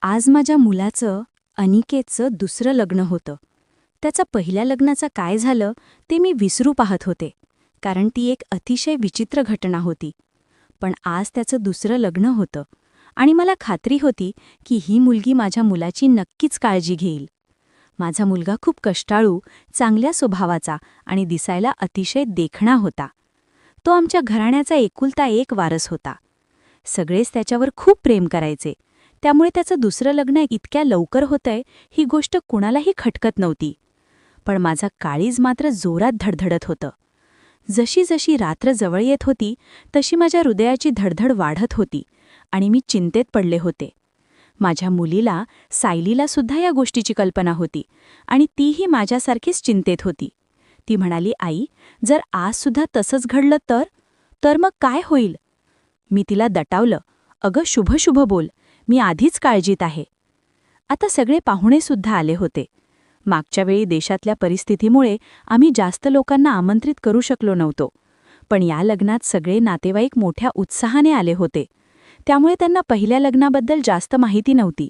आज माझ्या मुलाचं अनिकेतचं दुसरं लग्न होतं. त्याच्या पहिल्या लग्नाचं काय झालं ते मी विसरू पाहत होते, कारण ती एक अतिशय विचित्र घटना होती. पण आज त्याचं दुसरं लग्न होतं आणि मला खात्री होती की ही मुलगी माझ्या मुलाची नक्कीच काळजी घेईल. माझा मुलगा खूप कष्टाळू, चांगल्या स्वभावाचा आणि दिसायला अतिशय देखणा होता. तो आमच्या घराण्याचा एकुलता एक वारस होता. सगळेच त्याच्यावर खूप प्रेम करायचे, त्यामुळे त्याचं दुसरं लग्न इतक्या लवकर होतंय ही गोष्ट कुणालाही खटकत नव्हती. पण माझा काळीज मात्र जोरात धडधडत होतं. जशी जशी रात्र जवळ येत होती तशी माझ्या हृदयाची धडधड वाढत होती आणि मी चिंतेत पडले होते. माझ्या मुलीला, सायलीला सुद्धा या गोष्टीची कल्पना होती आणि तीही माझ्यासारखीच चिंतेत होती. ती म्हणाली, आई, जर आजसुद्धा तसंच घडलं तर मग काय होईल? मी तिला दटावलं, अगं शुभ शुभ बोल, मी आधीच काळजीत आहे. आता सगळे पाहुणेसुद्धा आले होते. मागच्या वेळी देशातल्या परिस्थितीमुळे आम्ही जास्त लोकांना आमंत्रित करू शकलो नव्हतो. पण या लग्नात सगळे नातेवाईक मोठ्या उत्साहाने आले होते. त्यामुळे त्यांना पहिल्या लग्नाबद्दल जास्त माहिती नव्हती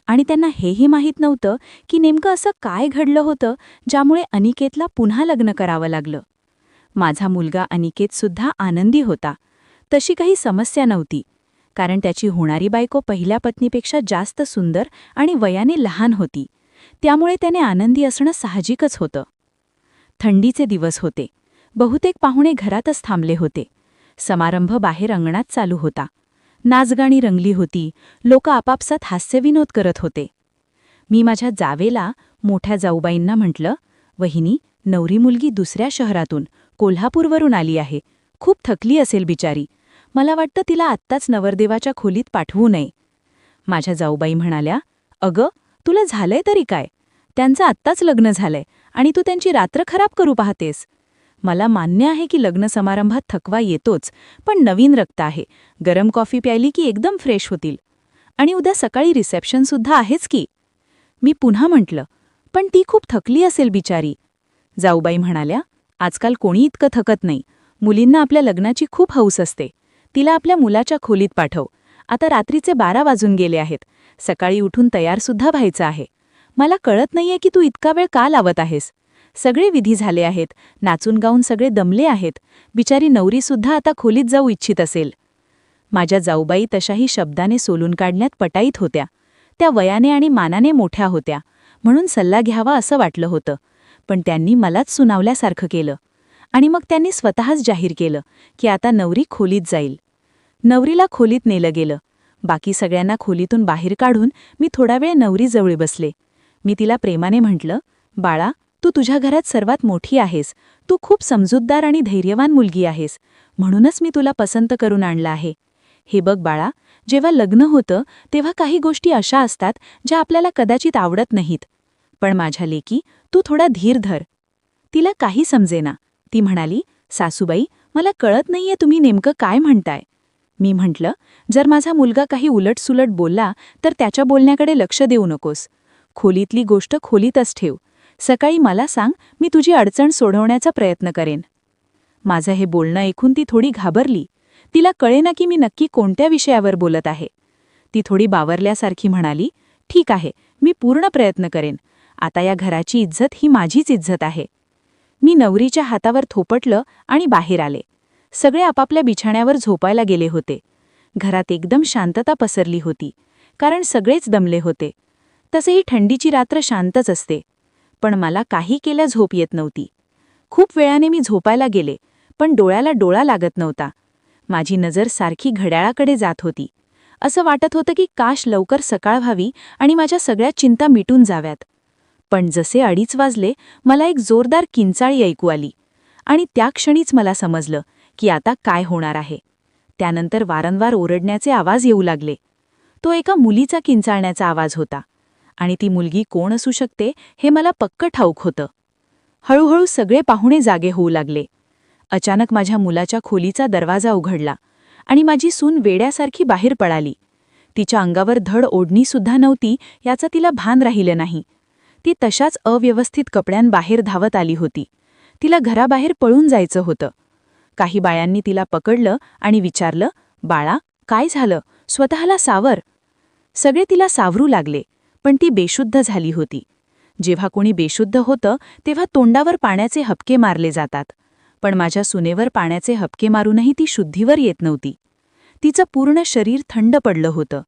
आणि त्यांना हेही माहीत नव्हतं की नेमकं असं काय घडलं होतं ज्यामुळे अनिकेतला पुन्हा लग्न करावं लागलं. माझा मुलगा अनिकेतसुद्धा आनंदी होता. तशी काही समस्या नव्हती, कारण त्याची होणारी बायको पहिल्या पत्नीपेक्षा जास्त सुंदर आणि वयाने लहान होती. त्यामुळे त्याने आनंदी असणं साहजिकच होतं. थंडीचे दिवस होते. बहुतेक पाहुणे घरातच थांबले होते. समारंभ बाहेर अंगणात चालू होता. नाचगाणी रंगली होती. लोक आपापसात हास्यविनोद करत होते. मी माझ्या जावेला, मोठ्या जाऊबाईंना म्हटलं, वहिनी, नवरी मुलगी दुसऱ्या शहरातून, कोल्हापूरवरून आली आहे. खूप थकली असेल बिचारी. मला वाटतं तिला आत्ताच नवरदेवाच्या खोलीत पाठवू नये. माझ्या जाऊबाई म्हणाल्या, अगं, तुला झालंय तरी काय? त्यांचं आत्ताच लग्न झालंय आणि तू त्यांची रात्र खराब करू पाहतेस. मला मान्य आहे की लग्न समारंभात थकवा येतोच, पण नवीन रक्त आहे. गरम कॉफी प्यायली की एकदम फ्रेश होतील. आणि उद्या सकाळी रिसेप्शनसुद्धा आहेच की. मी पुन्हा म्हटलं, पण ती खूप थकली असेल बिचारी. जाऊबाई म्हणाल्या, आजकाल कोणी इतकं थकत नाही. मुलींना आपल्या लग्नाची खूप हौस असते. तिला आपल्या मुलाच्या खोलीत पाठव. आता रात्रीचे 12 वाजून गेले आहेत. सकाळी उठून तयारसुद्धा व्हायचं आहे. मला कळत नाहीये की तू इतका वेळ का लावत आहेस. सगळे विधी झाले आहेत. नाचून गाऊन सगळे दमले आहेत. बिचारी नवरीसुद्धा आता खोलीत जाऊ इच्छित असेल. माझ्या जाऊबाई तशाही शब्दाने सोलून काढण्यात पटाईत होत्या. त्या वयाने आणि मानाने मोठ्या होत्या, म्हणून सल्ला घ्यावा असं वाटलं होतं. पण त्यांनी मलाच सुनावल्यासारखं केलं. आणि मग त्यांनी स्वतःच जाहीर केलं की आता नवरी खोलीत जाईल. नवरीला खोलीत नेलं गेलं. बाकी सगळ्यांना खोलीतून बाहेर काढून मी थोडा वेळ नवरीजवळ बसले. मी तिला प्रेमाने म्हटलं, बाळा, तू तुझ्या घरात सर्वात मोठी आहेस. तू खूप समजूतदार आणि धैर्यवान मुलगी आहेस, म्हणूनच मी तुला पसंत करून आणलं आहे. हे बघ बाळा, जेव्हा लग्न होतं तेव्हा काही गोष्टी अशा असतात ज्या आपल्याला कदाचित आवडत नाहीत. पण माझ्या लेकी, तू थोडा धीर धर. तिला काही समजेना. ती म्हणाली, सासूबाई, मला कळत नाहीये तुम्ही नेमकं काय म्हणताय. मी म्हटलं, जर माझा मुलगा काही उलटसुलट बोलला तर त्याच्या बोलण्याकडे लक्ष देऊ नकोस. खोलीतली गोष्ट खोलीतच ठेव. सकाळी मला सांग, मी तुझी अडचण सोडवण्याचा प्रयत्न करेन. माझं हे बोलणं ऐकून ती थोडी घाबरली. तिला कळेना की मी नक्की कोणत्या विषयावर बोलत आहे. ती थोडी बावरल्यासारखी म्हणाली, ठीक आहे, मी पूर्ण प्रयत्न करेन. आता या घराची इज्जत ही माझीच इज्जत आहे. मी नवरीच्या हातावर थोपटलं आणि बाहेर आले. सगळे आपापल्या बिछाण्यावर झोपायला गेले होते. घरात एकदम शांतता पसरली होती, कारण सगळेच दमले होते. तसेही थंडीची रात्र शांतच असते. पण मला काही केल्या झोप येत नव्हती. खूप वेळाने मी झोपायला गेले, पण डोळ्याला डोळा लागत नव्हता. माझी नजर सारखी घड्याळाकडे जात होती. असं वाटत होतं की काश लवकर सकाळ व्हावी आणि माझ्या सगळ्या चिंता मिटून जाव्यात. पण जसे 2:30 वाजले, मला एक जोरदार किंचाळी ऐकू आली आणि त्या क्षणीच मला समजलं की आता काय होणार आहे. त्यानंतर वारंवार ओरडण्याचे आवाज येऊ लागले. तो एका मुलीचा किंचाळण्याचा आवाज होता आणि ती मुलगी कोण असू शकते हे मला पक्क ठाऊक होतं. हळूहळू सगळे पाहुणे जागे होऊ लागले. अचानक माझ्या मुलाच्या खोलीचा दरवाजा उघडला आणि माझी सून वेड्यासारखी बाहेर पळाली. तिच्या अंगावर धड ओढणीसुद्धा नव्हती याचं तिला भान राहिलं नाही. ती तशाच अव्यवस्थित कपड्यांबाहेर धावत आली होती. तिला घराबाहेर पळून जायचं होतं. काही बायांनी तिला पकडलं आणि विचारलं, बाळा, काय झालं? स्वतःला सावर. सगळे तिला सावरू लागले, पण ती बेशुद्ध झाली होती. जेव्हा कोणी बेशुद्ध होतं तेव्हा तोंडावर पाण्याचे हबके मारले जातात, पण माझ्या सुनेवर पाण्याचे हबके मारूनही ती शुद्धीवर येत नव्हती. तिचं पूर्ण शरीर थंड पडलं होतं.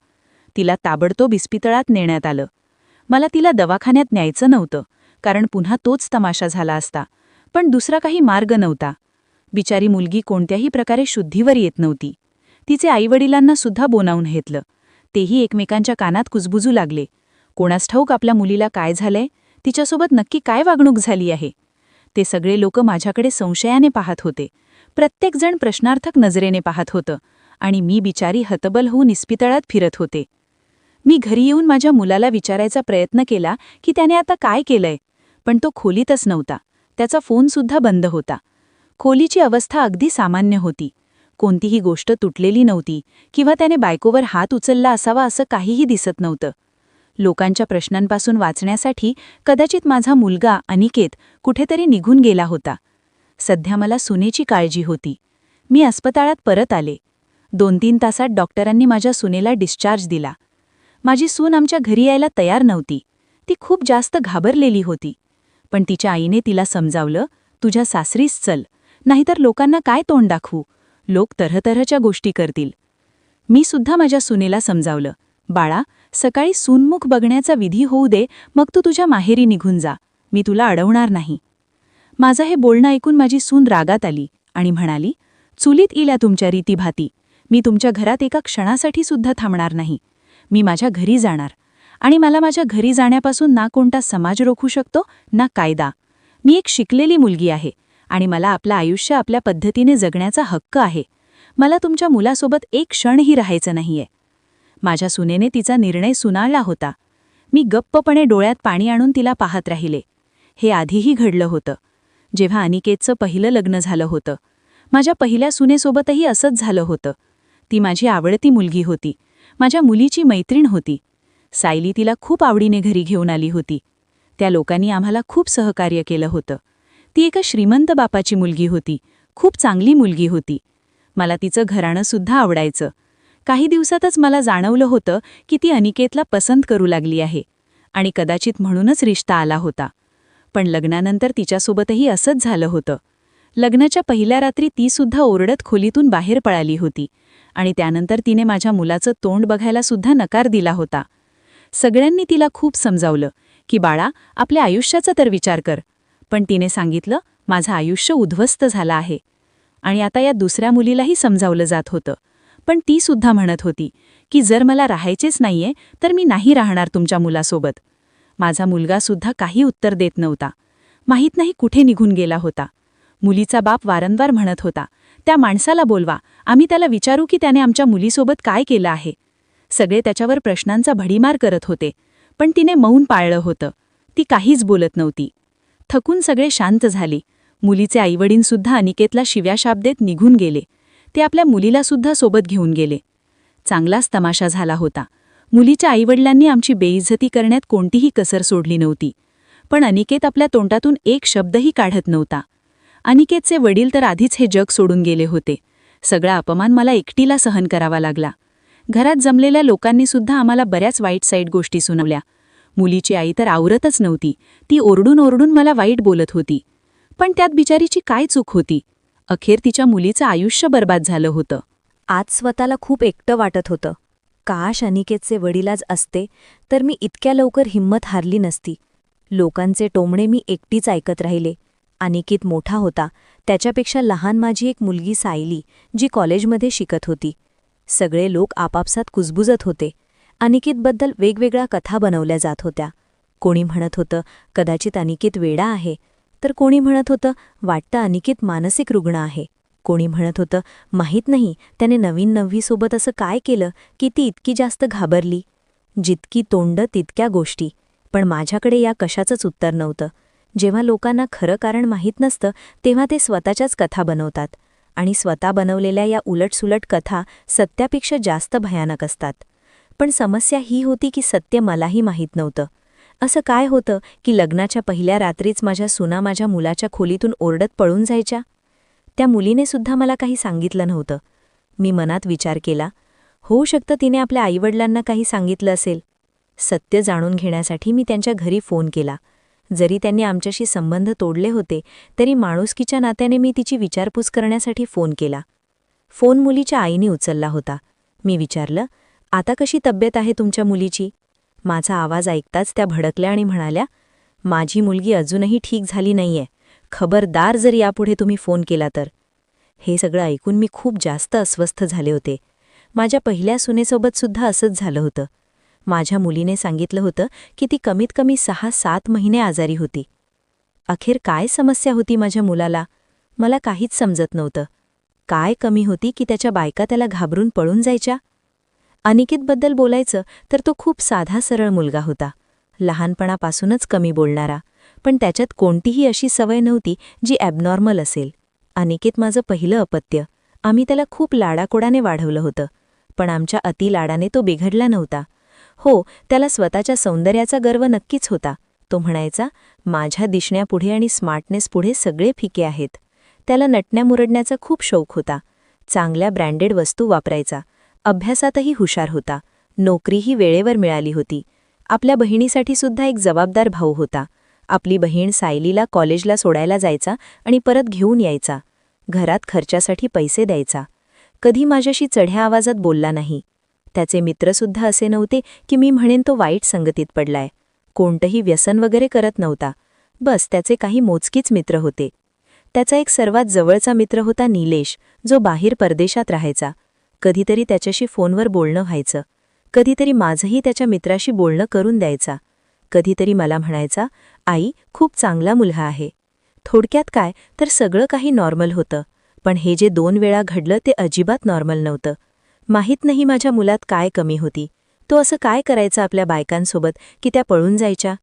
तिला ताबडतोब इस्पितळात नेण्यात आलं. मला तिला दवाखान्यात न्यायचं नव्हतं, कारण पुन्हा तोच तमाशा झाला असता, पण दुसरा काही मार्ग नव्हता. बिचारी मुलगी कोणत्याही प्रकारे शुद्धीवर येत नव्हती. तिचे आईवडिलांना सुद्धा बोलावून घेतलं. तेही एकमेकांच्या कानात कुजबुजू लागले. कोणास ठाऊक आपल्या मुलीला काय झालंय, तिच्यासोबत नक्की काय वागणूक झाली आहे. ते सगळे लोक माझ्याकडे संशयाने पाहत होते. प्रत्येकजण प्रश्नार्थक नजरेने पाहत होतं आणि मी बिचारी हतबल होऊन इस्पितळात फिरत होते. मी घरी येऊन माझ्या मुलाला विचारायचा प्रयत्न केला की त्याने आता काय केलंय, पण तो खोलीतच नव्हता. त्याचा फोनसुद्धा बंद होता. खोलीची अवस्था अगदी सामान्य होती. कोणतीही गोष्ट तुटलेली नव्हती किंवा त्याने बायकोवर हात उचलला असावा असं काहीही दिसत नव्हतं. लोकांच्या प्रश्नांपासून वाचण्यासाठी कदाचित माझा मुलगा अनिकेत कुठेतरी निघून गेला होता. सध्या मला सुनेची काळजी होती. मी अस्पताळात परत आले. 2-3 तासात डॉक्टरांनी माझ्या सुनेला डिस्चार्ज दिला. माझी सून आमच्या घरी यायला तयार नव्हती. ती खूप जास्त घाबरलेली होती. पण तिच्या आईने तिला समजावलं, तुझ्या सासरीच चल, नाहीतर लोकांना काय तोंड दाखवू, लोक तऱ्हेतऱ्हेच्या गोष्टी करतील. मी सुद्धा माझ्या सुनेला समजावलं, बाळा, सकाळी सूनमुख बघण्याचा विधी होऊ दे, मग तू तुझ्या माहेरी निघून जा, मी तुला अडवणार नाही. माझं हे बोलणं ऐकून माझी सून रागात आली आणि म्हणाली, चुलीत इल्या तुमच्या रीतीभाती, मी तुमच्या घरात एका क्षणासाठी सुद्धा थांबणार नाही. मी माझ्या घरी जाणार आणि मला माझ्या घरी जाण्यापासून ना कोणता समाज रोखू शकतो ना कायदा. मी एक शिकलेली मुलगी आहे आणि मला आपलं आयुष्य आपल्या पद्धतीने जगण्याचा हक्क आहे. मला तुमच्या मुलासोबत एक क्षणही राहायचं नाहीये. माझ्या सुनेने तिचा निर्णय सुनाळला होता. मी गप्पपणे डोळ्यात पाणी आणून तिला पाहत राहिले. हे आधीही घडलं होतं. जेव्हा अनिकेतचं पहिलं लग्न झालं होतं, माझ्या पहिल्या सुनेसोबतही असंच झालं होतं. ती माझी आवडती मुलगी होती, माझ्या मुलीची मैत्रीण होती. सायली तिला खूप आवडीने घरी घेऊन आली होती. त्या लोकांनी आम्हाला खूप सहकार्य केलं होतं. ती एका श्रीमंत बापाची मुलगी होती, खूप चांगली मुलगी होती. मला तिचं घराणंसुद्धा आवडायचं. काही दिवसातच मला जाणवलं होतं की ती अनिकेतला पसंत करू लागली आहे आणि कदाचित म्हणूनच रिश्ता आला होता. पण लग्नानंतर तिच्यासोबतही असंच झालं होतं. लग्नाच्या पहिल्या रात्री तीसुद्धा ओरडत खोलीतून बाहेर पळाली होती आणि त्यानंतर तिने माझ्या मुलाचं तोंड बघायला सुद्धा नकार दिला होता. सगळ्यांनी तिला खूप समजावलं की बाळा, आपल्या आयुष्याचा तर विचार कर. पण तिने सांगितलं, माझं आयुष्य उद्ध्वस्त झालं आहे. आणि आता या दुसऱ्या मुलीलाही समजावलं जात होतं. पण ती सुद्धा म्हणत होती की जर मला राहायचेच नाहीये तर मी नाही राहणार तुमच्या मुलासोबत. माझा मुलगासुद्धा काही उत्तर देत नव्हता. माहीत नाही कुठे निघून गेला होता. मुलीचा बाप वारंवार म्हणत होता, त्या माणसाला बोलवा, आम्ही त्याला विचारू की त्याने आमच्या मुलीसोबत काय केलं आहे. सगळे त्याच्यावर प्रश्नांचा भडीमार करत होते, पण तिने मौन पाळलं होतं. ती काहीच बोलत नव्हती. थकून सगळे शांत झाले. मुलीचे आईवडीलसुद्धा अनिकेतला शिव्याशाप देत निघून गेले. ते आपल्या मुलीलासुद्धा सोबत घेऊन गेले. चांगलाच तमाशा झाला होता. मुलीच्या आईवडिलांनी आमची बेइज्जती करण्यात कोणतीही कसर सोडली नव्हती. पण अनिकेत आपल्या तोंडातून एक शब्दही काढत नव्हता. अनिकेतचे वडील तर आधीच हे जग सोडून गेले होते. सगळा अपमान मला एकटीला सहन करावा लागला. घरात जमलेल्या लोकांनीसुद्धा आम्हाला बऱ्याच वाईट साईट गोष्टी सुनावल्या. मुलीची आई तर आवरतच नव्हती. ती ओरडून ओरडून मला वाईट बोलत होती. पण त्यात बिचारीची काय चूक होती? अखेर तिच्या मुलीचं आयुष्य बर्बाद झालं होतं. आज स्वतःला खूप एकटं वाटत होतं. काश अनिकेतचे वडील आज असते तर मी इतक्या लवकर हिंमत हारली नसती. लोकांचे टोमणे मी एकटीच ऐकत राहिले. अनिकेत मोठा होता. त्याच्यापेक्षा लहान माझी एक मुलगी सायली, जी कॉलेजमध्ये शिकत होती. सगळे लोक आपापसात कुजबुजत होते. अनिकेतबद्दल वेगवेगळ्या कथा बनवल्या जात होत्या. कोणी म्हणत होतं, कदाचित अनिकेत वेडा आहे, तर कोणी म्हणत होतं, वाटतं अनिकेत मानसिक रुग्ण आहे. कोणी म्हणत होतं, माहीत नाही त्याने नवीन नववीसोबत असं काय केलं की ती इतकी जास्त घाबरली. जितकी तोंड तितक्या गोष्टी. पण माझ्याकडे या कशाचंच उत्तर नव्हतं. जेव्हा लोकांना खरं कारण माहीत नसतं तेव्हा ते स्वतःच्याच कथा बनवतात आणि स्वतः बनवलेल्या या उलटसुलट कथा सत्यापेक्षा जास्त भयानक असतात. पण समस्या ही होती की सत्य मलाही माहीत नव्हतं. असं काय होतं की लग्नाच्या पहिल्या रात्रीच माझ्या सुना माझ्या मुलाच्या खोलीतून ओरडत पळून जायच्या? त्या मुलीने सुद्धा मला काही सांगितलं नव्हतं. मी मनात विचार केला, होऊ शकतं तिने आपल्या आईवडिलांना काही सांगितलं असेल. सत्य जाणून घेण्यासाठी मी त्यांच्या घरी फोन केला. जरी त्यांनी आमच्याशी संबंध तोडले होते तरी माणुसकीच्या नात्याने मी तिची विचारपूस करण्यासाठी फोन केला. फोन मुलीच्या आईने उचलला होता. मी विचारलं, आता कशी तब्येत आहे तुमच्या मुलीची? माझा आवाज ऐकताच त्या भडकल्या आणि म्हणाल्या, माझी मुलगी अजूनही ठीक झाली नाहीये. खबरदार जर यापुढे तुम्ही फोन केला तर. हे सगळं ऐकून मी खूप जास्त अस्वस्थ झाले होते. माझ्या पहिल्या सुनेसोबत सुद्धा असंच झालं होतं. माझ्या मुलीने सांगितलं होतं की ती कमीत कमी 6-7 महिने आजारी होती. अखेर काय समस्या होती माझ्या मुलाला? मला काहीच समजत नव्हतं. काय कमी होती की त्याच्या बायका त्याला घाबरून पळून जायच्या? अनिकेतबद्दल बोलायचं तर तो खूप साधा सरळ मुलगा होता. लहानपणापासूनच कमी बोलणारा, पण त्याच्यात कोणतीही अशी सवय नव्हती जी ॲबनॉर्मल असेल. अनिकेत माझं पहिलं अपत्य. आम्ही त्याला खूप लाडाकोडाने वाढवलं होतं, पण आमच्या अतिलाडाने तो बिघडला नव्हता. हो, त्याला स्वतःच्या सौंदर्याचा गर्व नक्कीच होता. तो म्हणायचा, माझ्या दिसण्यापुढे आणि स्मार्टनेसपुढे सगळे फिके आहेत. त्याला नटण्यामुरडण्याचा खूप शौक होता. चांगल्या ब्रँडेड वस्तू वापरायचा. अभ्यासातही हुशार होता. नोकरीही वेळेवर मिळाली होती. आपल्या बहिणीसाठी सुद्धा एक जबाबदार भाऊ होता. आपली बहीण सायलीला कॉलेजला सोडायला जायचा आणि परत घेऊन यायचा. घरात खर्चासाठी पैसे द्यायचा. कधी माझ्याशी चढ्या आवाजात बोलला नाही. त्याचे मित्रसुद्धा असे नव्हते की मी म्हणेन तो वाईट संगतीत पडलाय. कोणतंही व्यसन वगैरे करत नव्हता. बस त्याचे काही मोजकीच मित्र होते. त्याचा एक सर्वात जवळचा मित्र होता निलेश, जो बाहेर परदेशात राहायचा. कधीतरी त्याच्याशी फोनवर बोलणं व्हायचं. कधीतरी माझंही त्याच्या मित्राशी बोलणं करून द्यायचा. कधीतरी मला म्हणायचा, आई, खूप चांगला मुलगा आहे. थोडक्यात काय तर सगळं काही नॉर्मल होतं. पण हे जे 2 वेळा घडलं ते अजिबात नॉर्मल नव्हतं. माहीत नाही माझ्या मुलात काय कमी होती. तो असं काय करायचा आपल्या बायकांसोबत की त्या पळून जायच्या?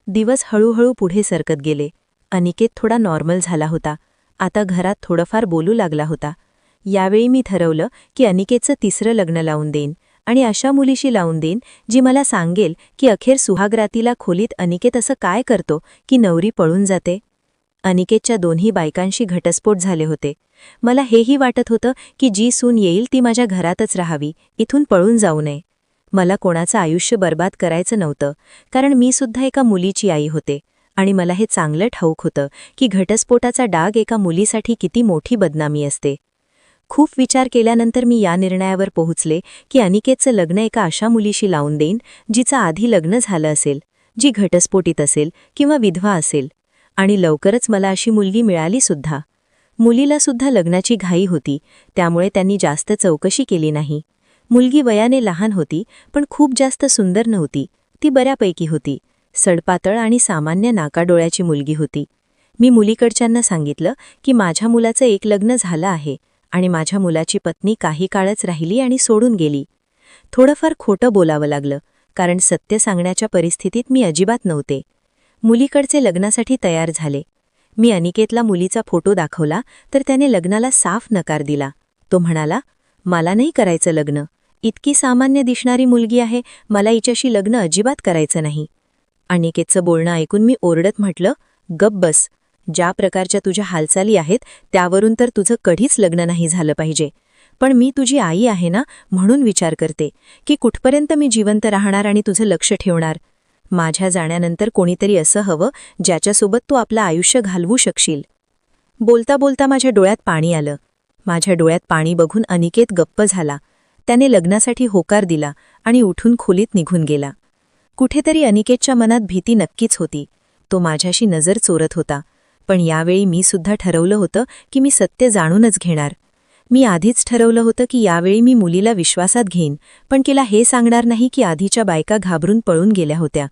दिवस हळूहळू पुढे सरकत गेले. अनिकेत थोडा नॉर्मल झाला होता. आता घरात थोडंफार बोलू लागला होता. यावेळी मी ठरवलं की अनिकेतचं 3रं लग्न लावून देईन आणि अशा मुलीशी लावून देईन जी मला सांगेल की अखेर सुहागरातीला खोलीत अनिकेत असं काय करतो की नवरी पळून जाते. अनिकेतच्या 2ही बायकांशी घटस्फोट झाले होते. मला हेही वाटत होतं की जी सून येईल ती माझ्या घरातच राहावी, इथून पळून जाऊ नये. मला कोणाचं आयुष्य बर्बाद करायचं नव्हतं, कारण मी सुद्धा एका मुलीची आई होते आणि मला हे चांगलं ठाऊक होतं की घटस्फोटाचा डाग एका मुलीसाठी किती मोठी बदनामी असते. खूप विचार केल्यानंतर मी या निर्णयावर पोहोचले की अनिकेतचं लग्न एका अशा मुलीशी लावून देईन जिचं आधी लग्न झालं असेल, जी घटस्फोटित असेल किंवा विधवा असेल. आणि लवकरच मला अशी मुलगी मिळाली सुद्धा. मुलीला सुद्धा लग्नाची घाई होती, त्यामुळे त्यांनी जास्त चौकशी केली नाही. मुलगी वयाने लहान होती, पण खूप जास्त सुंदर नव्हती. ती बऱ्यापैकी होती. सडपातळ आणि सामान्य नाकाडोळ्याची मुलगी होती. मी मुलीकडच्यांना सांगितलं की माझ्या मुलाचं एक लग्न झालं आहे आणि माझ्या मुलाची पत्नी काही काळच राहिली आणि सोडून गेली. थोडंफार खोटं बोलावं लागलं, कारण सत्य सांगण्याच्या परिस्थितीत मी अजिबात नव्हते. मुलीकडचे लग्नासाठी तयार झाले. मी अनिकेतला मुलीचा फोटो दाखवला तर त्याने लग्नाला साफ नकार दिला. तो म्हणाला, मला नाही करायचं लग्न. इतकी सामान्य दिसणारी मुलगी आहे, मला हिच्याशी लग्न अजिबात करायचं नाही. अनिकेतचं बोलणं ऐकून मी ओरडत म्हटलं, गप्प बस. ज्या प्रकारच्या तुझ्या हालचाली आहेत त्यावरून तर तुझं कधीच लग्न नाही झालं पाहिजे. पण मी तुझी आई आहे ना, म्हणून विचार करते की कुठपर्यंत मी जिवंत राहणार आणि तुझं लक्ष ठेवणार. माझ्या जाण्यानंतर कोणीतरी असं हवं ज्याच्यासोबत तू आपलं आयुष्य घालवू शकशील. बोलता बोलता माझ्या डोळ्यात पाणी आलं. माझ्या डोळ्यात पाणी बघून अनिकेत गप्प झाला. त्याने लग्नासाठी होकार दिला आणि उठून खोलीत निघून गेला. कुठेतरी अनिकेतच्या मनात भीती नक्कीच होती. तो माझ्याशी नजर चोरत होता. पण यावेळी मी सुद्धा ठरवलं होतं की मी सत्य जाणूनच घेणार. मी आधीच ठरवलं होतं की यावेळी मी मुलीला विश्वासात घेईन, पण तिला हे सांगणार नाही की आधीच्या बायका घाबरून पळून गेल्या होत्या.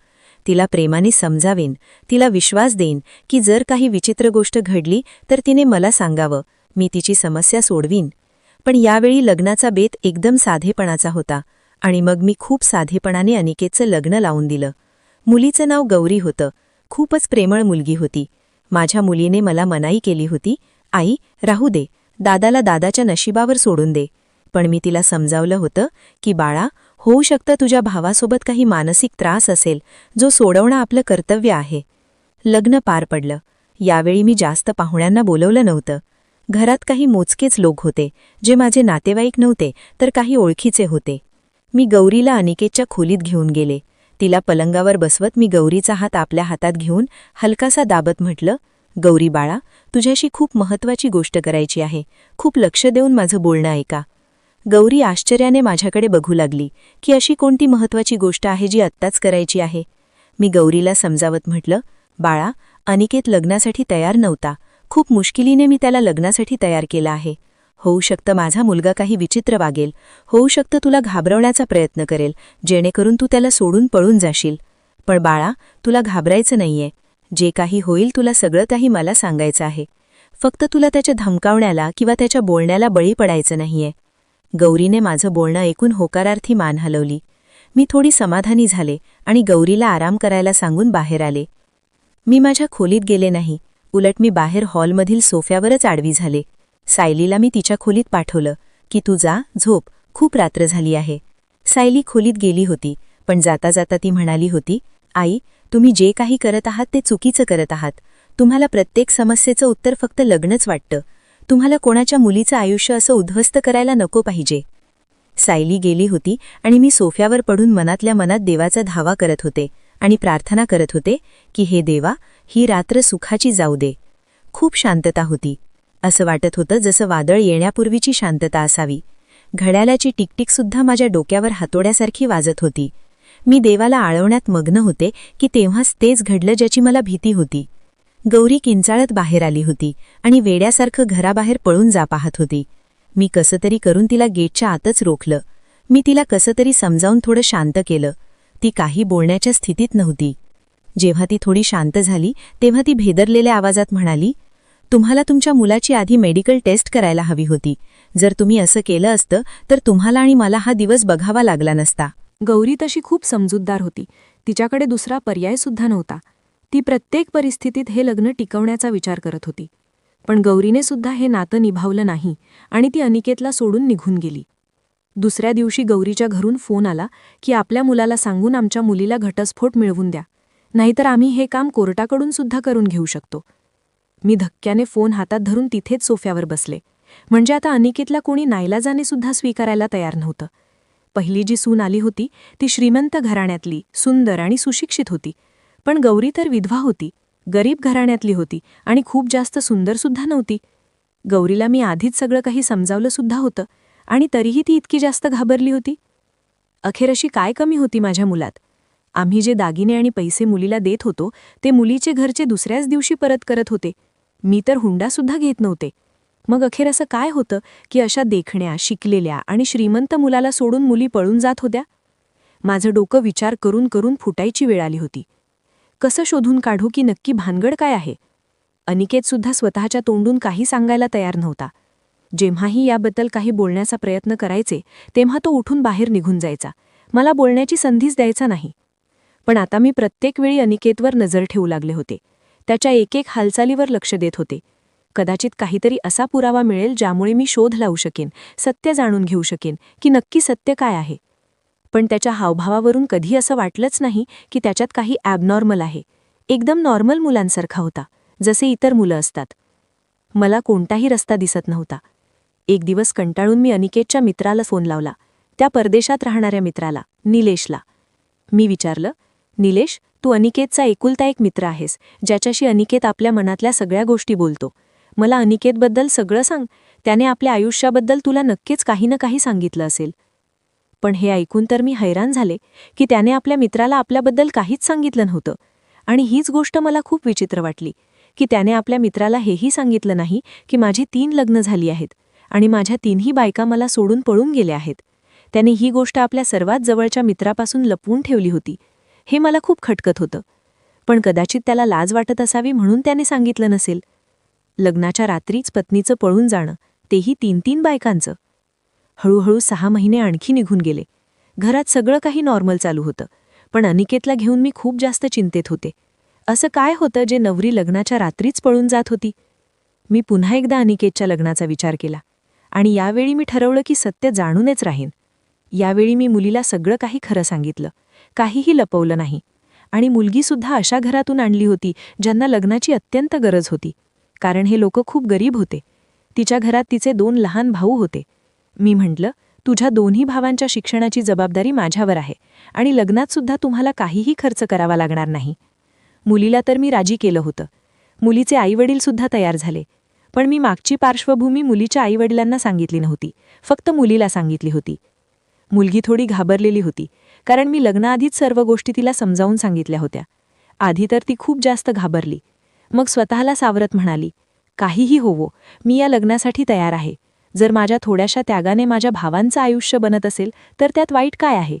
तिला प्रेमाने समजावेन, तिला विश्वास देईन की जर काही विचित्र गोष्ट घडली तर तिने मला सांगावं, मी तिची समस्या सोडवीन. पण यावेळी लग्नाचा बेत एकदम साधेपणाचा होता आणि मग मी खूप साधेपणाने अनिकेतचं लग्न लावून दिलं. मुलीचं नाव गौरी होतं. खूपच प्रेमळ मुलगी होती. माझ्या मुलीने मला मनाई केली होती, आई, राहू दे, दादाला दादाच्या नशिबावर सोडून दे. पण मी तिला समजावलं होतं की बाळा, होऊ शकतं तुझ्या भावासोबत काही मानसिक त्रास असेल, जो सोडवणं आपलं कर्तव्य आहे. लग्न पार पडलं. यावेळी मी जास्त पाहुण्यांना बोलवलं नव्हतं. घरात काही मोजकेच लोक होते, जे माझे नातेवाईक नव्हते तर काही ओळखीचे होते. मी गौरीला अनिकेतच्या खोलीत घेऊन गेले. तिला पलंगावर बसवत मी गौरीचा हात आपल्या हातात घेऊन हलकासा दाबत म्हटलं, गौरी बाळा, तुझ्याशी खूप महत्त्वाची गोष्ट करायची आहे. खूप लक्ष देऊन माझं बोलणं ऐका. गौरी आश्चर्याने माझ्याकडे बघू लागली की अशी कोणती महत्त्वाची गोष्ट आहे जी आत्ताच करायची आहे. मी गौरीला समजावत म्हटलं, बाळा, अनिकेत लग्नासाठी तयार नव्हता. खूप मुश्किलीने मी त्याला लग्नासाठी तयार केलं आहे. होऊ शकतं माझा मुलगा काही विचित्र वागेल, होऊ शकतं तुला घाबरवण्याचा प्रयत्न करेल, जेणेकरून तू त्याला सोडून पळून जाशील. पण बाळा, तुला घाबरायचं नाहीये. जे काही होईल तुला सगळं काही मला सांगायचं आहे. फक्त तुला त्याच्या धमकावण्याला किंवा त्याच्या बोलण्याला बळी पडायचं नाहीये. गौरीने माझं बोलणं ऐकून होकारार्थी मान हलवली. मी थोडी समाधानी झाले आणि गौरीला आराम करायला सांगून बाहेर आले. मी माझ्या खोलीत गेले नाही, उलट मी बाहेर हॉलमधील सोफ्यावरच आडवी झाले. सायलीला मी तिच्या खोलीत पाठवलं की तू जा, झोप, खूप रात्र झाली आहे. सायली खोलीत गेली होती, पण जाता जाता ती म्हणाली होती, आई, तुम्ही जे काही करत आहात ते चुकीचं करत आहात. तुम्हाला प्रत्येक समस्येचं उत्तर फक्त लग्नच वाटतं. तुम्हाला कोणाच्या मुलीचं आयुष्य असं उद्ध्वस्त करायला नको पाहिजे. सायली गेली होती आणि मी सोफ्यावर पडून मनातल्या मनात देवाचा धावा करत होते आणि प्रार्थना करत होते की हे देवा, ही रात्र सुखाची जाऊ दे. खूप शांतता होती. असं वाटत होतं जसं वादळ येण्यापूर्वीची शांतता असावी. घड्याळाची टिकटिकसुद्धा माझ्या डोक्यावर हातोड्यासारखी वाजत होती. मी देवाला आळवण्यात मग्न होते की तेव्हाच तेच घडलं ज्याची मला भीती होती. गौरी किंचाळत बाहेर आली होती आणि वेड्यासारखं घराबाहेर पळून जा पाहत होती. मी कसं तरी करून तिला गेटच्या आतच रोखलं. मी तिला कसं तरी समजावून थोडं शांत केलं. ती काही बोलण्याच्या स्थितीत नव्हती. जेव्हा ती थोडी शांत झाली तेव्हा ती भेदरलेल्या आवाजात म्हणाली, तुम्हाला तुमच्या मुलाची आधी मेडिकल टेस्ट करायला हवी होती. जर तुम्ही असं केलं असतं तर तुम्हाला आणि मला हा दिवस बघावा लागला नसता. गौरी तशी खूप समजूतदार होती. तिच्याकडे दुसरा पर्यायसुद्धा नव्हता. ती प्रत्येक परिस्थितीत हे लग्न टिकवण्याचा विचार करत होती. पण गौरीने सुद्धा हे नातं निभावलं नाही आणि ती अनिकेतला सोडून निघून गेली. दुसऱ्या दिवशी गौरीच्या घरून फोन आला की आपल्या मुलाला सांगून आमच्या मुलीला घटस्फोट मिळवून द्या, नाहीतर आम्ही हे काम कोर्टाकडून सुद्धा करून घेऊ शकतो. मी धक्क्याने फोन हातात धरून तिथेच सोफ्यावर बसले. म्हणजे आता अनिकेतला कोणी नाईलाजाने सुद्धा स्वीकारायला तयार नव्हतं. पहिली जी सून आली होती ती श्रीमंत घराण्यातली, सुंदर आणि सुशिक्षित होती. पण गौरी तर विधवा होती, गरीब घराण्यातली होती आणि खूप जास्त सुंदरसुद्धा नव्हती. गौरीला मी आधीच सगळं काही समजावलं सुद्धा होतं आणि तरीही ती इतकी जास्त घाबरली होती. अखेर अशी काय कमी होती माझ्या मुलात? आम्ही जे दागिने आणि पैसे मुलीला देत होतो ते मुलीचे घरचे दुसऱ्याच दिवशी परत करत होते. मी तर हुंडासुद्धा घेत नव्हते. मग अखेर असं काय होतं की अशा देखण्या, शिकलेल्या आणि श्रीमंत मुलाला सोडून मुली पळून जात होत्या? माझं डोकं विचार करून करून फुटायची वेळ आली होती. कसं शोधून काढू की नक्की भानगड काय आहे? अनिकेतसुद्धा स्वतःच्या तोंडून काही सांगायला तयार नव्हता. जेव्हाही याबद्दल काही बोलण्याचा प्रयत्न करायचे तेव्हा तो उठून बाहेर निघून जायचा. मला बोलण्याची संधीच द्यायचा नाही. पण आता मी प्रत्येक वेळी अनिकेतवर नजर ठेवू लागले होते. त्याच्या एक एक हालचालीवर लक्ष देत होते. कदाचित काहीतरी असा पुरावा मिळेल ज्यामुळे मी शोध लावू शकेन, सत्य जाणून घेऊ शकेन की नक्की सत्य काय आहे. पण त्याच्या हावभावावरून कधी असं वाटलंच नाही की त्याच्यात काही ॲबनॉर्मल आहे. एकदम नॉर्मल मुलांसारखा होता, जसे इतर मुलं असतात. मला कोणताही रस्ता दिसत नव्हता. एक दिवस कंटाळून मी अनिकेतच्या मित्राला फोन लावला, त्या परदेशात राहणाऱ्या मित्राला, निलेशला. मी विचारलं, निलेश, तू अनिकेतचा एकुलता एक मित्र आहेस, ज्याच्याशी अनिकेत आपल्या मनातल्या सगळ्या गोष्टी बोलतो. मला अनिकेतबद्दल सगळं सांग. त्याने आपल्या आयुष्याबद्दल तुला नक्कीच काही ना काही सांगितलं असेल. पण हे ऐकून तर मी हैराण झाले की त्याने आपल्या मित्राला आपल्याबद्दल काहीच सांगितलं नव्हतं. आणि हीच गोष्ट मला खूप विचित्र वाटली की त्याने आपल्या मित्राला हेही सांगितलं नाही की माझी 3 लग्न झाली आहेत आणि माझ्या 3ही बायका मला सोडून पळून गेल्या आहेत. त्याने ही गोष्ट आपल्या सर्वात जवळच्या मित्रापासून लपवून ठेवली होती. हे मला खूप खटकत होतं. पण कदाचित त्याला लाज वाटत असावी म्हणून त्याने सांगितलं नसेल. लग्नाच्या रात्रीच पत्नीचं पळून जाणं, तेही 3 बायकांचं. हळूहळू 6 महिने आणखी निघून गेले. घरात सगळं काही नॉर्मल चालू होतं, पण अनिकेतला घेऊन मी खूप जास्त चिंतेत होते. असं काय होतं जे नवरी लग्नाच्या रात्रीच पळून जात होती? मी पुन्हा एकदा अनिकेतच्या लग्नाचा विचार केला आणि यावेळी मी ठरवलं की सत्य जाणूनच राहीन. यावेळी मी मुलीला सगळं काही खरं सांगितलं, काहीही लपवलं नाही. आणि मुलगीसुद्धा अशा घरातून आणली होती ज्यांना लग्नाची अत्यंत गरज होती, कारण हे लोक खूप गरीब होते. तिच्या घरात तिचे 2 लहान भाऊ होते. मी म्हटलं, तुझ्या दोन्ही भावांच्या शिक्षणाची जबाबदारी माझ्यावर आहे आणि लग्नातसुद्धा तुम्हाला काहीही खर्च करावा लागणार नाही. मुलीला तर मी राजी केलं होतं. मुलीचे आईवडीलसुद्धा तयार झाले. पण मी मागची पार्श्वभूमी मुलीच्या आईवडिलांना सांगितली नव्हती, फक्त मुलीला सांगितली होती. मुलगी थोडी घाबरलेली होती, कारण मी लग्नाआधीच सर्व गोष्टी तिला समजावून सांगितल्या होत्या. आधी तर ती खूप जास्त घाबरली. मग स्वतःला सावरत म्हणाली, काहीही होवो, मी या लग्नासाठी तयार आहे. जर माझ्या थोड्याशा त्यागाने माझ्या भावांचं आयुष्य बनत असेल तर त्यात वाईट काय आहे?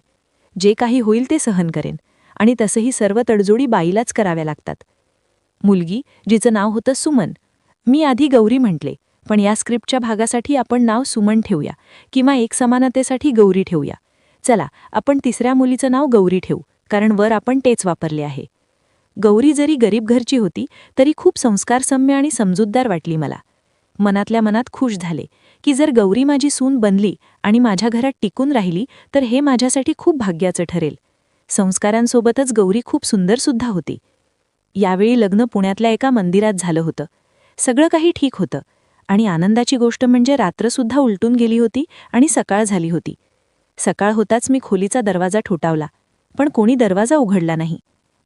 जे काही होईल ते सहन करेन, आणि तसंही सर्व तडजोडी बाईलाच कराव्या लागतात. मुलगी, जिचं नाव होतं सुमन. मी आधी गौरी म्हटले, पण या स्क्रिप्टच्या भागासाठी आपण नाव सुमन ठेवूया, किंवा एक समानतेसाठी गौरी ठेवूया. चला, आपण तिसऱ्या मुलीचं नाव गौरी ठेवू, कारण वर आपण तेच वापरले आहे. गौरी जरी गरीब घरची होती तरी खूप संस्कारसम्य आणि समजूतदार वाटली मला. मनातल्या मनात खुश झाले की जर गौरी माझी सून बनली आणि माझ्या घरात टिकून राहिली तर हे माझ्यासाठी खूप भाग्याचं ठरेल. संस्कारांसोबतच गौरी खूप सुंदरसुद्धा होती. यावेळी लग्न पुण्यातल्या एका मंदिरात झालं होतं. सगळं काही ठीक होतं, आणि आनंदाची गोष्ट म्हणजे रात्रसुद्धा उलटून गेली होती आणि सकाळ झाली होती. सकाळ होताच मी खोलीचा दरवाजा ठोठावला, पण कोणी दरवाजा उघडला नाही.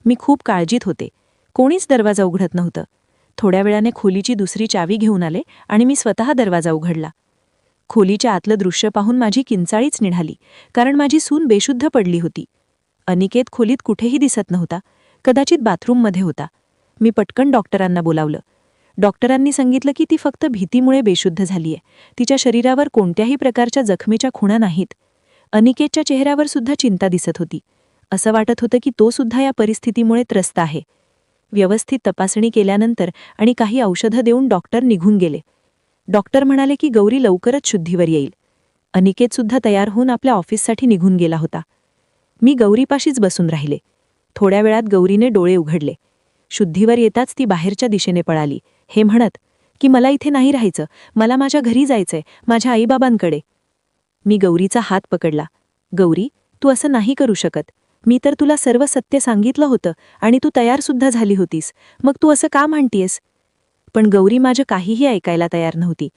मी खूप काळजीत होते. कोणीच दरवाजा उघडत नव्हतं. थोड्या वेळाने खोलीची दुसरी चावी घेऊन आले आणि मी स्वतः दरवाजा उघडला. खोलीच्या आतलं दृश्य पाहून माझी किंचाळीच निघाली, कारण माझी सून बेशुद्ध पडली होती. अनिकेत खोलीत कुठेही दिसत नव्हता, कदाचित बाथरूममध्ये होता. मी पटकन डॉक्टरांना बोलावलं. डॉक्टरांनी सांगितलं की ती फक्त भीतीमुळे बेशुद्ध झालीये. तिच्या शरीरावर कोणत्याही प्रकारच्या जखमेच्या खुणा नाहीत. अनिकेतच्या चेहऱ्यावर सुद्धा चिंता दिसत होती. असं वाटत होतं की तो सुद्धा या परिस्थितीमुळे त्रस्त आहे. व्यवस्थित तपासणी केल्यानंतर आणि काही औषधं देऊन डॉक्टर निघून गेले. डॉक्टर म्हणाले की गौरी लवकरच शुद्धीवर येईल. अनिकेतसुद्धा तयार होऊन आपल्या ऑफिससाठी निघून गेला होता. मी गौरीपाशीच बसून राहिले. थोड्या वेळात गौरीने डोळे उघडले. शुद्धीवर येताच ती बाहेरच्या दिशेने पळाली, हे म्हणत की मला इथे नाही राहायचं, मला माझ्या घरी जायचंय, माझ्या आईबाबांकडे. मी गौरीचा हात पकडला. गौरी, तू असं नाही करू शकत. मी तर तुला सर्व सत्य सांगितलं होतं आणि तू तयारसुद्धा झाली होतीस, मग तू असं का म्हणतीयस? पण गौरी माझं काहीही ऐकायला तयार नव्हती.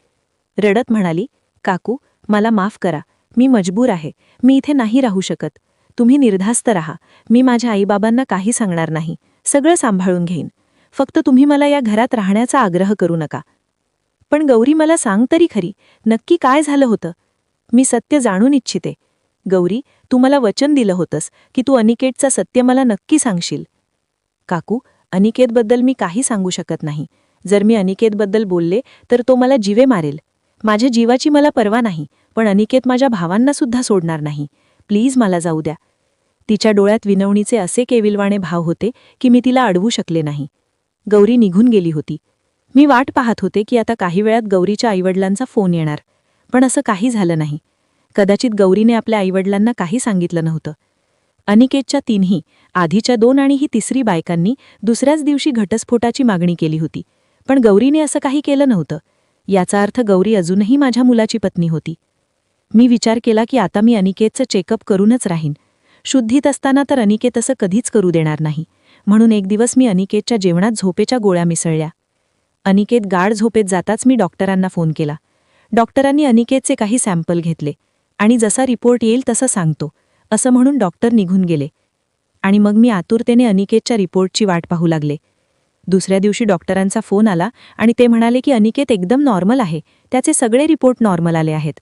रडत म्हणाली, काकू, मला माफ करा, मी मजबूर आहे, मी इथे नाही राहू शकत. तुम्ही निर्धास्त राहा, मी माझ्या आईबाबांना काही सांगणार नाही, सगळं सांभाळून घेईन. फक्त तुम्ही मला या घरात राहण्याचा आग्रह करू नका. पण गौरी, मला सांग तरी खरी, नक्की काय झालं होतं? मी सत्य जाणून इच्छिते. गौरी, तू मला वचन दिलं होतंस की तू अनिकेतचं सत्य मला नक्की सांगशील. काकू, अनिकेतबद्दल मी काही सांगू शकत नाही. जर मी अनिकेतबद्दल बोलले तर तो मला जीवे मारेल. माझ्या जीवाची मला पर्वा नाही, पण अनिकेत माझ्या भावांना सुद्धा सोडणार नाही. प्लीज मला जाऊ द्या. तिच्या डोळ्यात विनवणीचे असे केविलवाणे भाव होते की मी तिला अडवू शकले नाही. गौरी निघून गेली होती. मी वाट पाहत होते की आता काही वेळात गौरीच्या आईवडिलांचा फोन येणार, पण असं काही झालं नाही. कदाचित गौरीने आपल्या आईवडिलांना काही सांगितलं नव्हतं. अनिकेतच्या 3ही, आधीच्या 2 आणि ही तिसरी बायकांनी दुसऱ्याच दिवशी घटस्फोटाची मागणी केली होती, पण गौरीने असं काही केलं नव्हतं. याचा अर्थ गौरी अजूनही माझ्या मुलाची पत्नी होती. मी विचार केला की आता मी अनिकेतचं चेकअप करूनच राहीन. शुद्धीत असताना तर अनिकेत असं कधीच करू देणार नाही. म्हणून एक दिवस मी अनिकेतच्या जेवणात झोपेच्या गोळ्या मिसळल्या. अनिकेत गाढ झोपेत जाताच मी डॉक्टरांना फोन केला. डॉक्टरांनी अनिकेतचे काही सॅम्पल घेतले आणि जसा रिपोर्ट येईल तसं सांगतो, असं म्हणून डॉक्टर निघून गेले. आणि मग मी आतुरतेने अनिकेतच्या रिपोर्टची वाट पाहू लागले. दुसऱ्या दिवशी डॉक्टरांचा फोन आला आणि ते म्हणाले की अनिकेत एकदम नॉर्मल आहे, त्याचे सगळे रिपोर्ट नॉर्मल आले आहेत.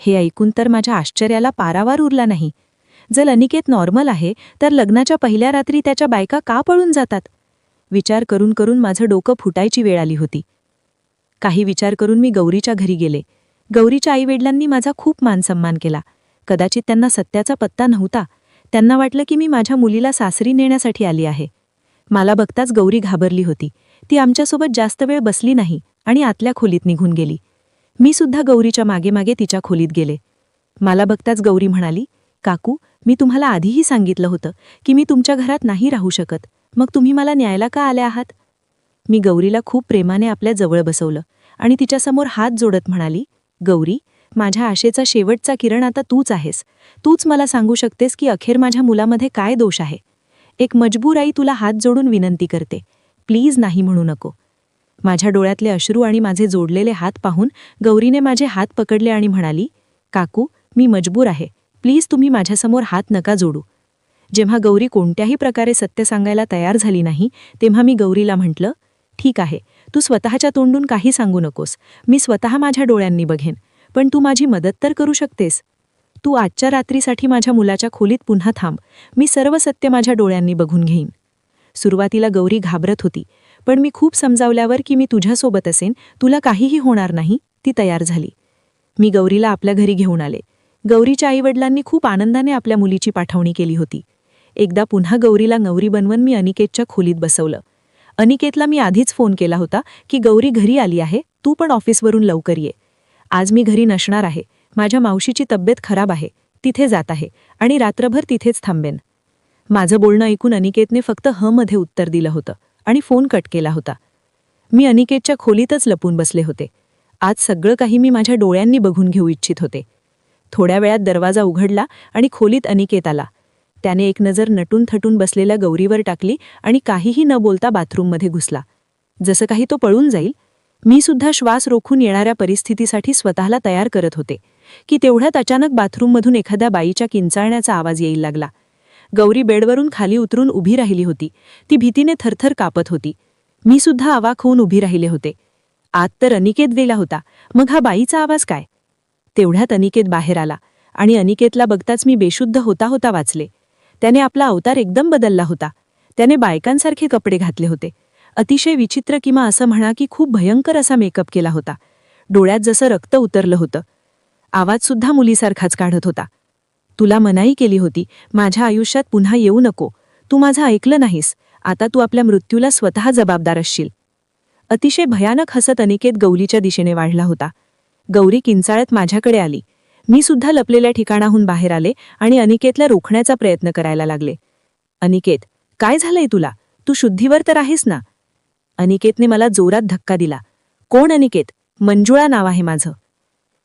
हे ऐकून तर माझ्या आश्चर्याला पारावार उरला नाही. जर अनिकेत नॉर्मल आहे तर लग्नाच्या पहिल्या रात्री त्याच्या बायका का पळून जातात? विचार करून करून माझं डोकं फुटायची वेळ आली होती. काही विचार करून मी गौरीच्या घरी गेले. गौरीच्या आईवडिलांनी माझा खूप मानसन्मान केला. कदाचित त्यांना सत्याचा पत्ता नव्हता. त्यांना वाटलं की मी माझ्या मुलीला सासरी नेण्यासाठी आली आहे. मला बघताच गौरी घाबरली होती. ती आमच्यासोबत जास्त वेळ बसली नाही आणि आतल्या खोलीत निघून गेली. मी सुद्धा गौरीच्या मागे मागे तिच्या खोलीत गेले. मला बघताच गौरी म्हणाली, काकू, मी तुम्हाला आधीही सांगितलं होतं की मी तुमच्या घरात नाही राहू शकत, मग तुम्ही मला न्यायला का आल्या आहात? मी गौरीला खूप प्रेमाने आपल्या जवळ बसवलं आणि तिच्यासमोर हात जोडत म्हणाली, गौरी, माझ्या आशेचा शेवटचा किरण आता तूच आहेस. तूच मला सांगू शकतेस की अखेर माझ्या मुलामध्ये काय दोष आहे. एक मजबूर आई तुला हात जोडून विनंती करते, प्लीज नाही म्हणू नको. माझ्या डोळ्यातले अश्रू आणि माझे जोडलेले हात पाहून गौरीने माझे हात पकडले आणि म्हणाली, काकू, मी मजबूर आहे. प्लीज तुम्ही माझ्यासमोर हात नका जोडू. जेव्हा गौरी कोणत्याही प्रकारे सत्य सांगायला तयार झाली नाही, तेव्हा मी गौरीला म्हटलं, ठीक आहे, तू स्वतःच्या तोंडून काही सांगू नकोस. मी स्वतः माझ्या डोळ्यांनी बघेन. पण तू माझी मदत तर करू शकतेस. तू आजच्या रात्रीसाठी माझ्या मुलाच्या खोलीत पुन्हा थांब. मी सर्व सत्य माझ्या डोळ्यांनी बघून घेईन. सुरुवातीला गौरी घाबरत होती, पण मी खूप समजावल्यावर की मी तुझ्यासोबत असेन, तुला काहीही होणार नाही, ती तयार झाली. मी गौरीला आपल्या घरी घेऊन आले. गौरीच्या आईवडिलांनी खूप आनंदाने आपल्या मुलीची पाठवणी केली होती. एकदा पुन्हा गौरीला नवरी बनवून मी अनिकेतच्या खोलीत बसवलं. अनिकेतला मी आधीच फोन केला होता की गौरी घरी आली आहे, तू पण ऑफिसवरून लवकर ये. आज मी घरी नसणार आहे. माझ्या मावशीची तब्येत खराब आहे, तिथे जात आहे आणि रात्रभर तिथेच थांबेन. माझं बोलणं ऐकून अनिकेतने फक्त मध्ये उत्तर दिलं होतं आणि फोन कट केला होता. मी अनिकेतच्या खोलीतच लपून बसले होते. आज सगळं काही मी माझ्या डोळ्यांनी बघून घेऊ इच्छित होते. थोड्या वेळात दरवाजा उघडला आणि खोलीत अनिकेत आला. त्याने एक नजर नटून थटून बसलेल्या गौरीवर टाकली आणि काहीही न बोलता बाथरूममध्ये घुसला. जसं काही तो पळून जाईल. मी सुद्धा श्वास रोखून येणाऱ्या परिस्थितीसाठी स्वतःला तयार करत होते की तेवढ्यात अचानक बाथरूममधून एखाद्या बाईच्या किंचाळण्याचा आवाज येईल लागला. गौरी बेडवरून खाली उतरून उभी राहिली होती. ती भीतीने थरथर कापत होती. मी सुद्धा अवाक होऊन उभी राहिले होते. आत तर अनिकेत गेला होता, मग हा बाईचा आवाज काय? तेवढ्यात अनिकेत बाहेर आला आणि अनिकेतला बघताच मी बेशुद्ध होता वाचले. त्याने आपला अवतार एकदम बदलला होता. त्याने बायकांसारखे कपडे घातले होते. अतिशय विचित्र किंवा असं म्हणा की खूप भयंकर असा मेकअप केला होता. डोळ्यात जसं रक्त उतरलं होतं. आवाजसुद्धा मुलीसारखाच काढत होता. तुला मनाई केली होती, माझ्या आयुष्यात पुन्हा येऊ नको. तू माझं ऐकलं नाहीस. आता तू आपल्या मृत्यूला स्वतः जबाबदार असशील. अतिशय भयानक हसत अनिकेत गौरीच्या दिशेने वाढला होता. गौरी किंचाळत माझ्याकडे आली. मी सुद्धा लपलेल्या ठिकाणाहून बाहेर आले आणि अनिकेतला रोखण्याचा प्रयत्न करायला लागले. अनिकेत, काय झालंय तुला? तू शुद्धीवर तर आहेस ना? अनिकेतने मला जोरात धक्का दिला. कोण अनिकेत? मंजुळा नाव आहे माझं.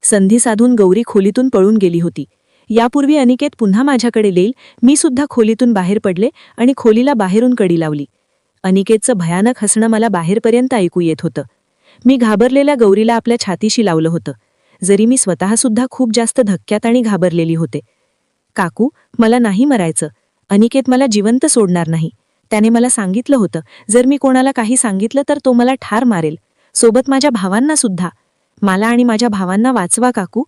संधी साधून गौरी खोलीतून पळून गेली होती. यापूर्वी अनिकेत पुन्हा माझ्याकडे येईल. मी सुद्धा खोलीतून बाहेर पडले आणि खोलीला बाहेरून कडी लावली. अनिकेतचं भयानक हसणं मला बाहेरपर्यंत ऐकू येत होतं. मी घाबरलेल्या गौरीला आपल्या छातीशी लावलं होतं, जरी मी स्वतःसुद्धा खूप जास्त धक्क्यात आणि घाबरलेली होते. काकू, मला नाही मरायचं. अनिकेत मला जिवंत सोडणार नाही. त्याने मला सांगितलं होतं, जर मी कोणाला काही सांगितलं तर तो मला ठार मारेल, सोबत माझ्या भावांना सुद्धा. मला आणि माझ्या भावांना वाचवा काकू.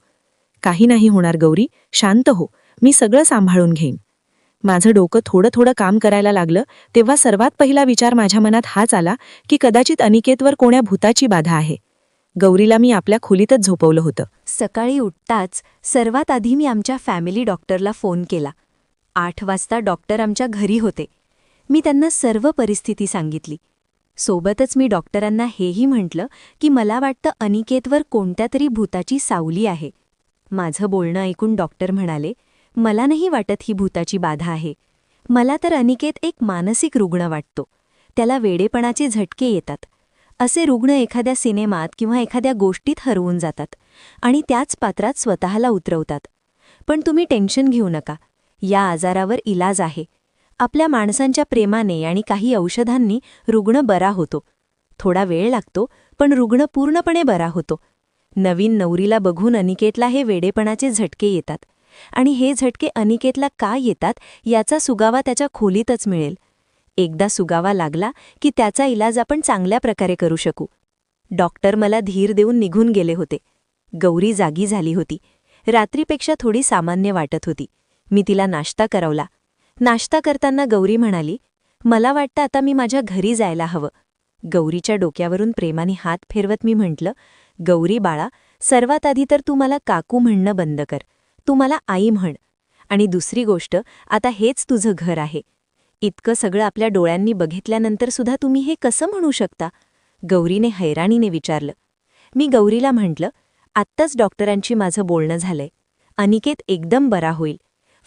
काही नाही होणार गौरी, शांत हो. मी सगळं सांभाळून घेईन. माझं डोकं थोडं काम करायला लागलं तेव्हा सर्वात पहिला विचार माझ्या मनात हाच आला की कदाचित अनिकेतवर कोण्या भूताची बाधा आहे. गौरीला मी आपल्या खोलीतच झोपवलं होतं. सकाळी उठताच सर्वात आधी मी आमच्या फॅमिली डॉक्टरला फोन केला. 8 वाजता डॉक्टर आमच्या घरी होते. मी त्यांना सर्व परिस्थिती सांगितली. सोबतच मी डॉक्टरांना हेही म्हटलं की मला वाटतं अनिकेतवर कोणत्या तरी भूताची सावली आहे. माझं बोलणं ऐकून डॉक्टर म्हणाले, मला नाही वाटत ही भूताची बाधा आहे. मला तर अनिकेत एक मानसिक रुग्ण वाटतो. त्याला वेडेपणाचे झटके येतात. असे रुग्ण एखाद्या सिनेमात किंवा एखाद्या गोष्टीत हरवून जातात आणि त्याच पात्रात स्वतःला उतरवतात. पण तुम्ही टेन्शन घेऊ नका. या आजारावर इलाज आहे. आपल्या माणसांच्या प्रेमाने आणि काही औषधांनी रुग्ण बरा होतो. थोडा वेळ लागतो, पण रुग्ण पूर्णपणे बरा होतो. नवीन नवरीला बघून अनिकेतला हे वेडेपणाचे झटके येतात आणि हे झटके अनिकेतला का येतात याचा सुगावा त्याच्या खोलीतच मिळेल. एकदा सुगावा लागला की त्याचा इलाज आपण चांगल्या प्रकारे करू शकू. डॉक्टर मला धीर देऊन निघून गेले होते. गौरी जागी झाली होती. रात्रीपेक्षा थोडी सामान्य वाटत होती. मी तिला नाश्ता करवला. नाश्ता करताना गौरी म्हणाली, मला वाटतं आता मी माझ्या घरी जायला हवं. गौरीच्या डोक्यावरून प्रेमाने हात फिरवत मी म्हटलं, गौरी बाळा, सर्वात आधी तर तू मला काकू म्हणणं बंद कर. तू मला आई म्हण. आणि दुसरी गोष्ट, आता हेच तुझं घर आहे. इतकं सगळं आपल्या डोळ्यांनी बघितल्यानंतर सुद्धा तुम्ही हे कसं म्हणू शकता? गौरीने हैराणीने विचारलं. मी गौरीला म्हटलं, आत्ताच डॉक्टरांशी माझं बोलणं झालंय. अनिकेत एकदम बरा होईल.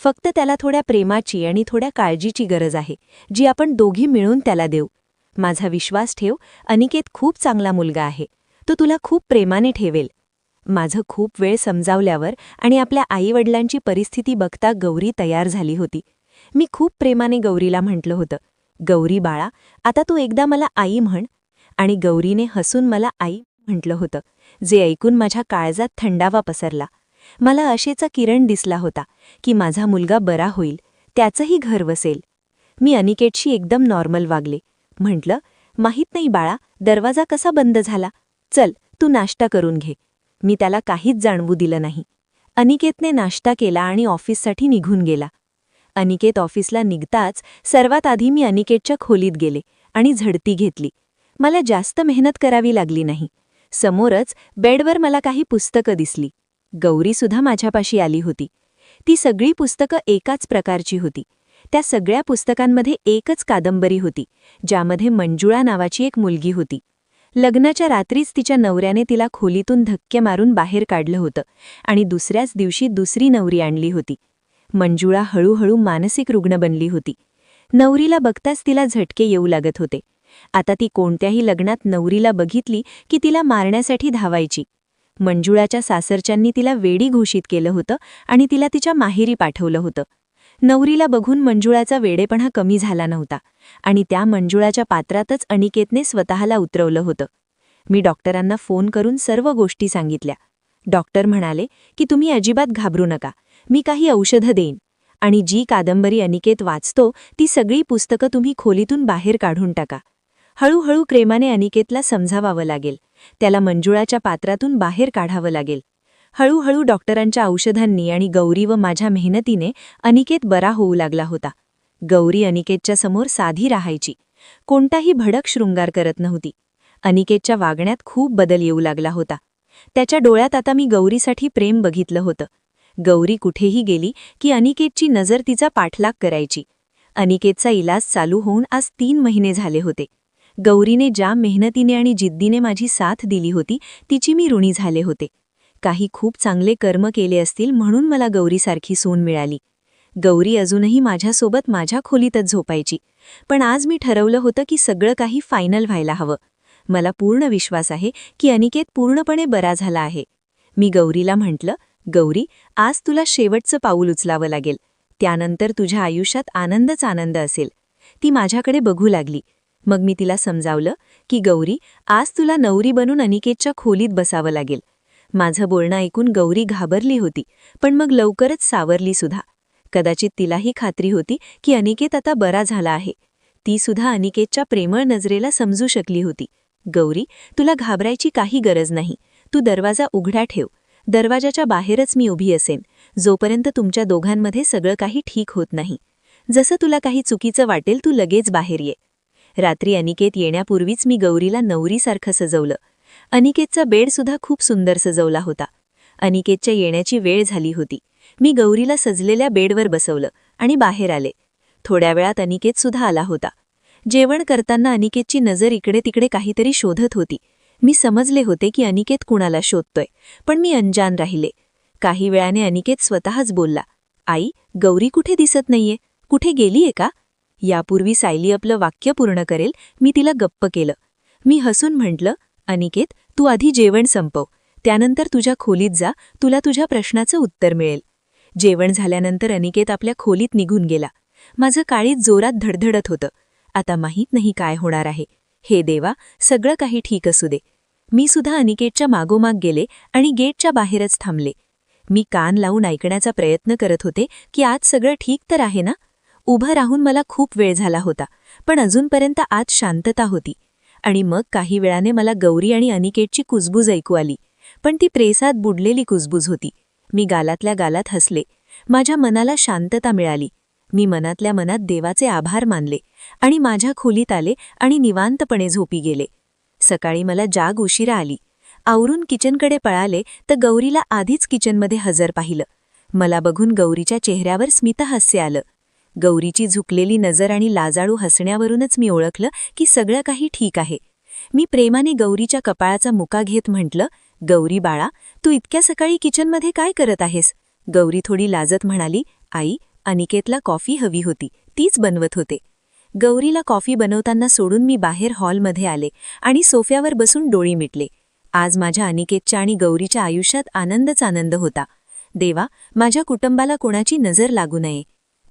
फक्त त्याला थोड्या प्रेमाची आणि थोड्या काळजीची गरज आहे, जी आपण दोघी मिळून त्याला देऊ. माझा विश्वास ठेव, अनिकेत खूप चांगला मुलगा आहे. तो तुला खूप प्रेमाने ठेवेल. माझं खूप वेळ समजावल्यावर आणि आपल्या आईवडिलांची परिस्थिती बघता गौरी तयार झाली होती. मी खूप प्रेमाने गौरीला म्हटलं होतं, गौरी बाळा, आता तू एकदा मला आई म्हण आणि गौरीने हसून मला आई म्हटलं होतं, जे ऐकून माझ्या काळजात थंडावा पसरला. मला आशेचा किरण दिसला होता की माझा मुलगा बरा होईल, त्याचंही घर वसेल. मी अनिकेतशी एकदम नॉर्मल वागले. म्हटलं, माहीत नाही बाळा, दरवाजा कसा बंद झाला, चल तू नाश्ता करून घे. मी त्याला काहीच जाणवू दिलं नाही. अनिकेतने नाश्ता केला आणि ऑफिससाठी निघून गेला. अनिकेत ऑफिसला निघताच सर्वात आधी मी अनिकेतच्या खोलीत गेले आणि झडती घेतली. मला जास्त मेहनत करावी लागली नाही. समोरच बेडवर मला काही पुस्तकं दिसली. गौरीसुद्धा माझ्यापाशी आली होती. ती सगळी पुस्तकं एकाच प्रकारची होती. त्या सगळ्या पुस्तकांमध्ये एकच कादंबरी होती, ज्यामध्ये मंजुळा नावाची एक मुलगी होती. लग्नाच्या रात्रीच तिच्या नवऱ्याने तिला खोलीतून धक्के मारून बाहेर काढलं होतं आणि दुसऱ्याच दिवशी दुसरी नवरी आणली होती. मंजुळा हळूहळू मानसिक रुग्ण बनली होती. नवरीला बघताच तिला झटके येऊ लागत होते. आता ती कोणत्याही लग्नात नवरीला बघितली की तिला मारण्यासाठी धावायची. मंजुळाच्या सासरच्यांनी तिला वेडी घोषित केलं होतं आणि तिला तिच्या माहेरी पाठवलं होतं. नवरीला बघून मंजुळाचा वेडेपणा कमी झाला नव्हता आणि त्या मंजुळाच्या पात्रातच अनिकेतने स्वतःला उतरवलं होतं. मी डॉक्टरांना फोन करून सर्व गोष्टी सांगितल्या. डॉक्टर म्हणाले की तुम्ही अजिबात घाबरू नका, मी काही औषधं देईन आणि जी कादंबरी अनिकेत वाचतो ती सगळी पुस्तकं तुम्ही खोलीतून बाहेर काढून टाका. हळूहळू प्रेमाने अनिकेतला समजावावं लागेल, त्याला मंजुळाच्या पात्रातून बाहेर काढावं लागेल. हळूहळू डॉक्टरांच्या औषधांनी आणि गौरी व माझ्या मेहनतीने अनिकेत बरा होऊ लागला होता. गौरी अनिकेतच्या समोर साधी राहायची, कोणताही भडक शृंगार करत नव्हती. अनिकेतच्या वागण्यात खूप बदल येऊ लागला होता. त्याच्या डोळ्यात आता मी गौरीसाठी प्रेम बघितलं होतं. गौरी कुठेही गेली की अनिकेतची नजर तिचा पाठलाग करायची. अनिकेतचा इलाज चालू होऊन आज 3 महिने झाले होते. गौरीने ज्या मेहनतीने आणि जिद्दीने माझी साथ दिली होती तिची मी ऋणी झाले होते. काही खूप चांगले कर्म केले असतील म्हणून मला गौरीसारखी सून मिळाली. गौरी अजूनही माझ्यासोबत माझ्या खोलीतच झोपायची, पण आज मी ठरवलं होतं की सगळं काही फायनल व्हायला हवं. मला पूर्ण विश्वास आहे की अनिकेत पूर्णपणे बरा झाला आहे. मी गौरीला म्हटलं, गौरी, आज तुला शेवटचं पाऊल उचलावं लागेल, त्यानंतर तुझ्या आयुष्यात आनंदच आनंद असेल. ती माझ्याकडे बघू लागली. मग मी तिला समजावलं की गौरी, आज तुला नवरी बनून अनिकेतच्या खोलीत बसावं लागेल. माझं बोलणं ऐकून गौरी घाबरली होती, पण मग लवकरच सावरली सुद्धा. कदाचित तिलाही खात्री होती की अनिकेत आता बरा झाला आहे. ती सुद्धा अनिकेतच्या प्रेमळ नजरेला समजू शकली होती. गौरी, तुला घाबरायची काही गरज नाही. तू दरवाजा उघडा ठेव. दरवाजाच्या बाहेरच मी उभी असेन, जोपर्यंत तुमच्या दोघांमध्ये सगळं काही ठीक होत नाही. जसं तुला काही चुकीचं वाटेल तू लगेच बाहेर ये. रात्री अनिकेत येण्यापूर्वीच मी गौरीला नवरीसारखं सजवलं. अनिकेतचा बेडसुद्धा खूप सुंदर सजवला होता. अनिकेतच्या येण्याची वेळ झाली होती. मी गौरीला सजलेल्या बेडवर बसवलं आणि बाहेर आले. थोड्या वेळात अनिकेतसुद्धा आला होता. जेवण करताना अनिकेतची नजर इकडे तिकडे काहीतरी शोधत होती. मी समजले होते की अनिकेत कुणाला शोधतोय, पण मी अनजान राहिले. काही वेळाने अनिकेत स्वतःच बोलला, आई, गौरी कुठे दिसत नाहीये, कुठे गेलीये का? यापूर्वी सायली आपलं वाक्य पूर्ण करेल मी तिला गप्प केलं. मी हसून म्हटलं, अनिकेत, तू आधी जेवण संपव, त्यानंतर तुझ्या खोलीत जा, तुला तुझ्या प्रश्नाचं उत्तर मिळेल. जेवण झाल्यानंतर अनिकेत आपल्या खोलीत निघून गेला. माझं काळीज जोरात धडधडत होतं. आता माहीत नाही काय होणार आहे. हे देवा, सगळं काही ठीक असू दे. मी सुद्धा अनिकेतच्या मागोमाग गेले आणि गेटच्या बाहेरच थांबले. मी कान लावून ऐकण्याचा प्रयत्न करत होते की आज सगळं ठीक तर आहे ना. उभं राहून मला खूप वेळ झाला होता, पण अजूनपर्यंत आत शांतता होती. आणि मग काही वेळाने मला गौरी आणि अनिकेतची कुजबूज ऐकू आली, पण ती प्रेसात बुडलेली कुजबूज होती. मी गालातल्या गालात हसले. माझ्या मनाला शांतता मिळाली. मी मनातल्या मनात देवाचे आभार मानले आणि माझ्या खोलीत आले आणि निवांतपणे झोपी गेले. सकाळी मला जाग उशिरा आली. आवरून किचनकडे पळाले तर गौरीला आधीच किचनमध्ये हजर पाहिलं. मला बघून गौरीच्या चेहऱ्यावर स्मितहास्य आलं. गौरीची झुकलेली नजर आणि लाजाळू हसण्यावरूनच मी ओळखलं की सगळं काही ठीक आहे. मी प्रेमाने गौरीच्या कपाळाचा मुका घेत म्हटलं, गौरी बाळा, तू इतक्या सकाळी किचनमध्ये काय करत आहेस? गौरी थोडी लाजत म्हणाली, आई, अनिकेतला कॉफी हवी होती, तीच बनवत होते. गौरीला कॉफी बनवताना सोडून मी बाहेर हॉलमध्ये आले आणि सोफ्यावर बसून डोळी मिटले. आज माझ्या अनिकेतच्या आणि गौरीच्या आयुष्यात आनंदच आनंद होता. देवा, माझ्या कुटुंबाला कोणाची नजर लागू नये.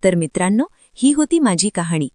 तर मित्रांनो, ही होती माझी कहाणी.